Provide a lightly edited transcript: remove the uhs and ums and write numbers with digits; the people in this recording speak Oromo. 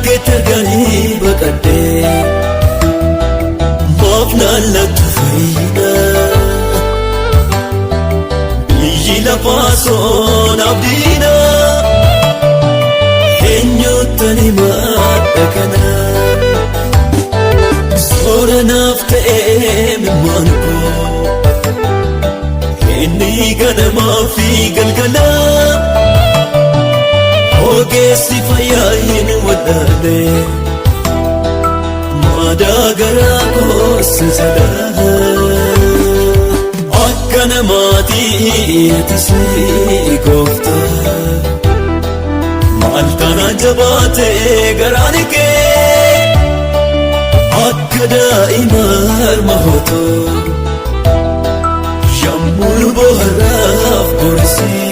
keetarganii baqadhee maaf naallattu fayyina biyyi lafaa soon abdiina eenyuuttani madda kana soora naaf ta'ee mimmaan koo inni ganamaa fi galgalaa ogeessi fayyaa hin wallaale maadaa garaa koosi jedha akka namaatii ati si gooftaa maal kana jabaatee garaan kee akka daa'ima harma hootoo yommuu bohaaraaf borisii